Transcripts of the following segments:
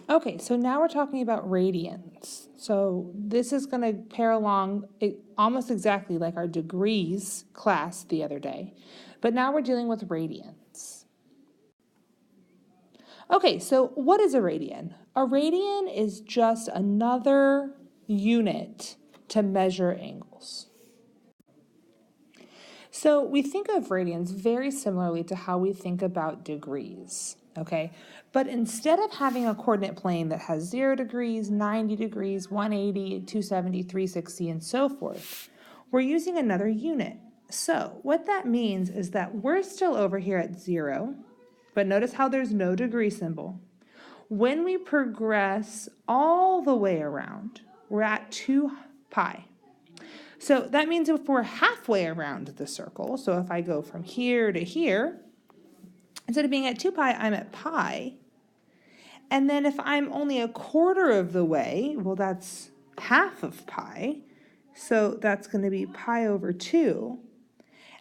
Okay, so now we're talking about radians. So this is going to pair along almost exactly like our degrees class the other day, but now we're dealing with radians. Okay, so what is a radian? A radian is just another unit to measure angles. So we think of radians very similarly to how we think about degrees, okay? But instead of having a coordinate plane that has 0 degrees, 90 degrees, 180, 270, 360, and so forth, we're using another unit. So what that means is that we're still over here at 0, but notice how there's no degree symbol. When we progress all the way around, we're at 2 pi. So that means if we're halfway around the circle, so if I go from here to here, instead of being at 2 pi, I'm at pi. And then if I'm only a quarter of the way, well, that's half of pi. So that's going to be pi over 2.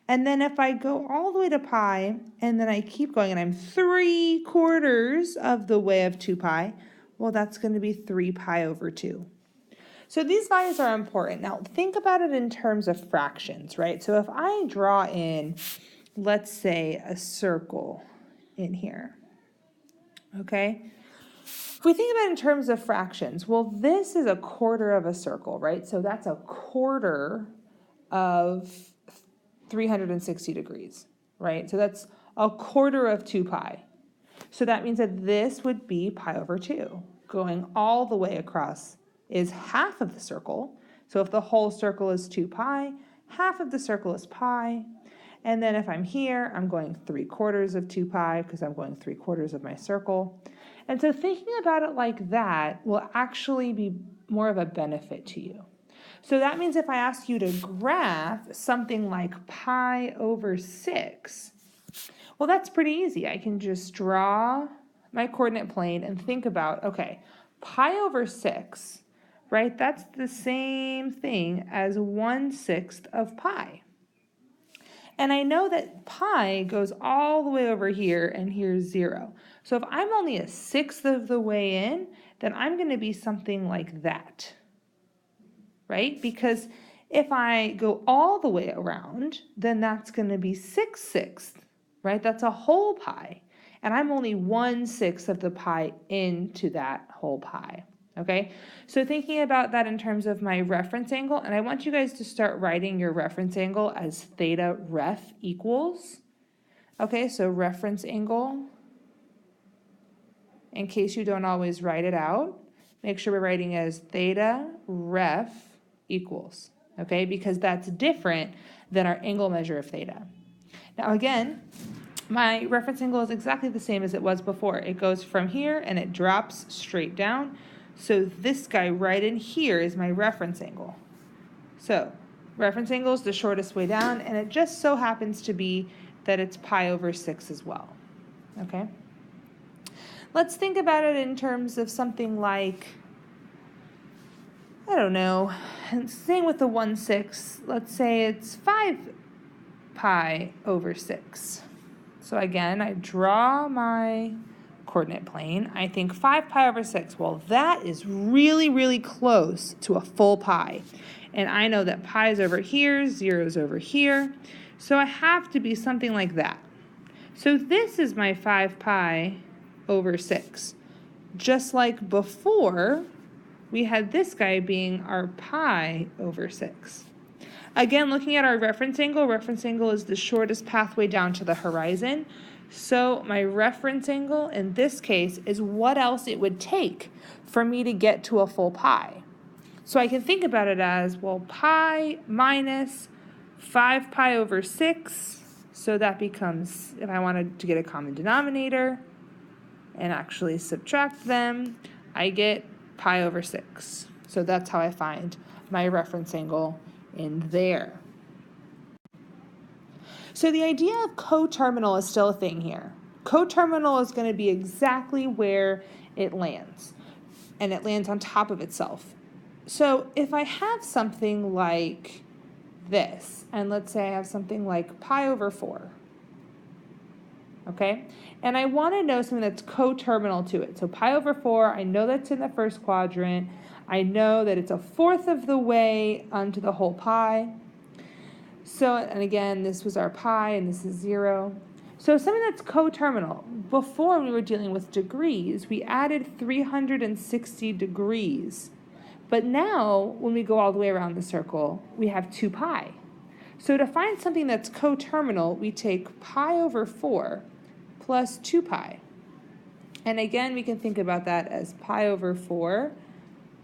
And then if I go all the way to pi, and then I keep going, and I'm 3/4 of the way of 2 pi, well, that's going to be 3 pi over 2. So these values are important. Now think about it in terms of fractions, right? So if I draw in, let's say, a circle in here, okay? If we think about it in terms of fractions, well, this is a quarter of a circle, right? So that's a quarter of 360 degrees, right? So that's a quarter of 2 pi. So that means that this would be pi over 2, going all the way across is half of the circle. So if the whole circle is 2 pi, half of the circle is pi. And then if I'm here, I'm going 3/4 of 2 pi because I'm going 3/4 of my circle. And so thinking about it like that will actually be more of a benefit to you. So that means if I ask you to graph something like pi over 6, well, that's pretty easy. I can just draw my coordinate plane and think about, okay, pi over 6, right? That's the same thing as 1/6 of pi. And I know that pi goes all the way over here, and here's 0. So if I'm only a 1/6 of the way in, then I'm going to be something like that, right? Because if I go all the way around, then that's going to be 6/6, right? That's a whole pi. And I'm only 1/6 of the pi into that whole pi. Okay, so thinking about that in terms of my reference angle, and I want you guys to start writing your reference angle as theta ref equals. Okay, so reference angle, in case you don't always write it out, make sure we're writing as theta ref equals, okay, because that's different than our angle measure of theta. Now again, my reference angle is exactly the same as it was before. It goes from here and it drops straight down. So this guy right in here is my reference angle. So reference angle is the shortest way down, and it just so happens to be that it's pi over 6 as well. Okay? Let's think about it in terms of something like, I don't know, same with the 1/6. Let's say it's 5 pi over 6. So again, I draw my coordinate plane. I think 5 pi over 6. Well, that is really, really close to a full pi. And I know that pi is over here, 0 is over here. So I have to be something like that. So this is my 5 pi over 6. Just like before, we had this guy being our pi over 6. Again, looking at our reference angle is the shortest pathway down to the horizon. So my reference angle in this case is what else it would take for me to get to a full pi. So I can think about it as, well, pi minus 5 pi over 6. So that becomes, if I wanted to get a common denominator and actually subtract them, I get pi over 6. So that's how I find my reference angle in there. So the idea of coterminal is still a thing here. Coterminal is going to be exactly where it lands, and it lands on top of itself. So if I have something like this, and let's say I have something like pi over 4, okay? And I want to know something that's coterminal to it. So pi over 4, I know that's in the first quadrant. I know that it's a fourth of the way onto the whole pi. So, and again, this was our pi, and this is 0. So something that's coterminal. Before we were dealing with degrees, we added 360 degrees. But now, when we go all the way around the circle, we have 2 pi. So to find something that's coterminal, we take pi over 4 plus 2 pi. And again, we can think about that as pi over 4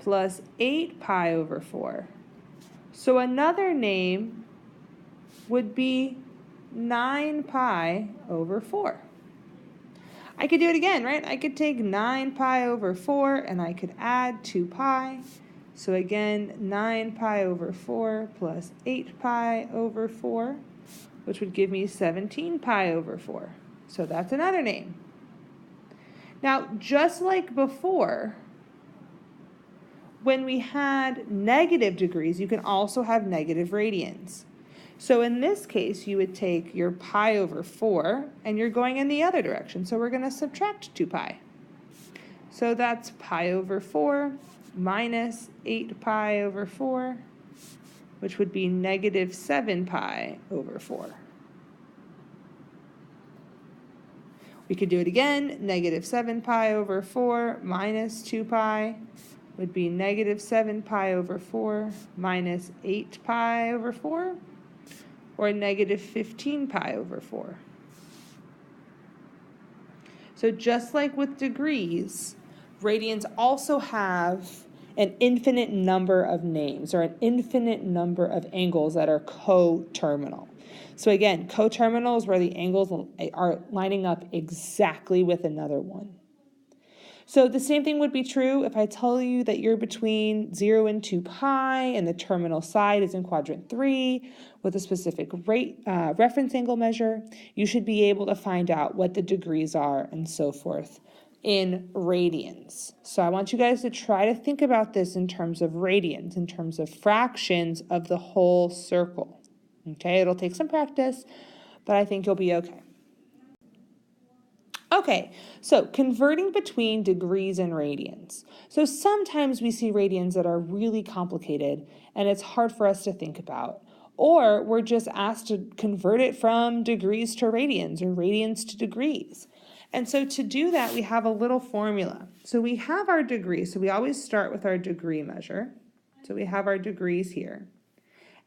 plus 8 pi over 4. So another name would be 9 pi over 4. I could do it again, right? I could take 9 pi over 4 and I could add 2 pi. So again, 9 pi over 4 plus 8 pi over 4, which would give me 17 pi over 4. So that's another name. Now, just like before, when we had negative degrees, you can also have negative radians. So in this case, you would take your pi over 4, and you're going in the other direction. So we're going to subtract 2 pi. So that's pi over 4 minus 8 pi over 4, which would be negative 7 pi over 4. We could do it again. Negative 7 pi over 4 minus 2 pi would be negative 7 pi over 4 minus 8 pi over 4, or negative 15 pi over 4. So just like with degrees, radians also have an infinite number of names, or an infinite number of angles that are coterminal. So again, coterminal is where the angles are lining up exactly with another one. So the same thing would be true if I tell you that you're between 0 and 2 pi, and the terminal side is in quadrant 3 with a specific reference angle measure. You should be able to find out what the degrees are and so forth in radians. So I want you guys to try to think about this in terms of radians, in terms of fractions of the whole circle. Okay, it'll take some practice, but I think you'll be okay. Okay, so converting between degrees and radians. So sometimes we see radians that are really complicated and it's hard for us to think about. Or we're just asked to convert it from degrees to radians or radians to degrees. And so to do that, we have a little formula. So we have our degrees. So we always start with our degree measure. So we have our degrees here.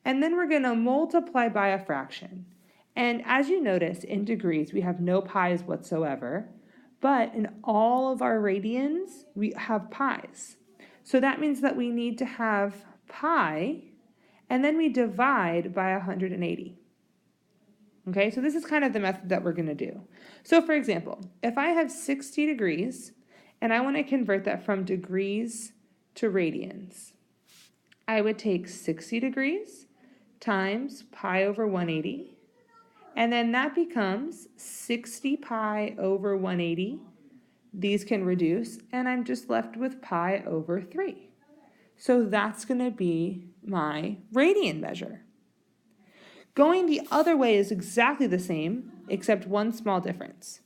And then we're going to multiply by a fraction. And as you notice, in degrees, we have no pi's whatsoever. But in all of our radians, we have pi's. So that means that we need to have pi, and then we divide by 180. Okay, so this is kind of the method that we're going to do. So for example, if I have 60 degrees, and I want to convert that from degrees to radians, I would take 60 degrees times pi over 180, and then that becomes 60 pi over 180. These can reduce, and I'm just left with pi over 3. So that's going to be my radian measure. Going the other way is exactly the same, except one small difference.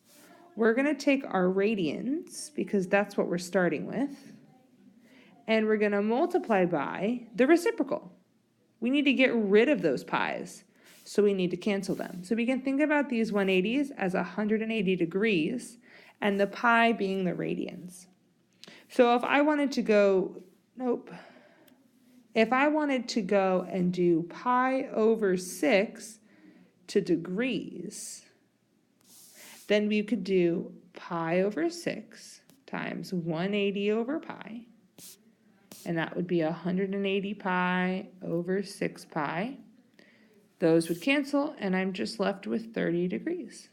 We're going to take our radians, because that's what we're starting with, and we're going to multiply by the reciprocal. We need to get rid of those pi's, so we need to cancel them. So we can think about these 180s as 180 degrees, and the pi being the radians. So if I wanted to go, if I wanted to go and do pi over 6 to degrees, then we could do pi over 6 times 180 over pi, and that would be 180 pi over 6 pi. Those would cancel, and I'm just left with 30 degrees.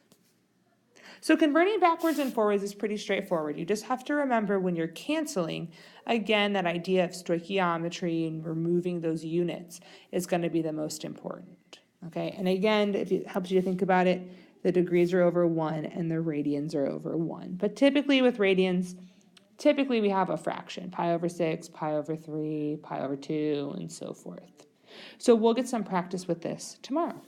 So converting backwards and forwards is pretty straightforward. You just have to remember when you're canceling, again, that idea of stoichiometry and removing those units is going to be the most important. Okay, and again, if it helps you to think about it, the degrees are over 1 and the radians are over 1. But typically with radians, we have a fraction, pi over 6, pi over 3, pi over 2, and so forth. So we'll get some practice with this tomorrow.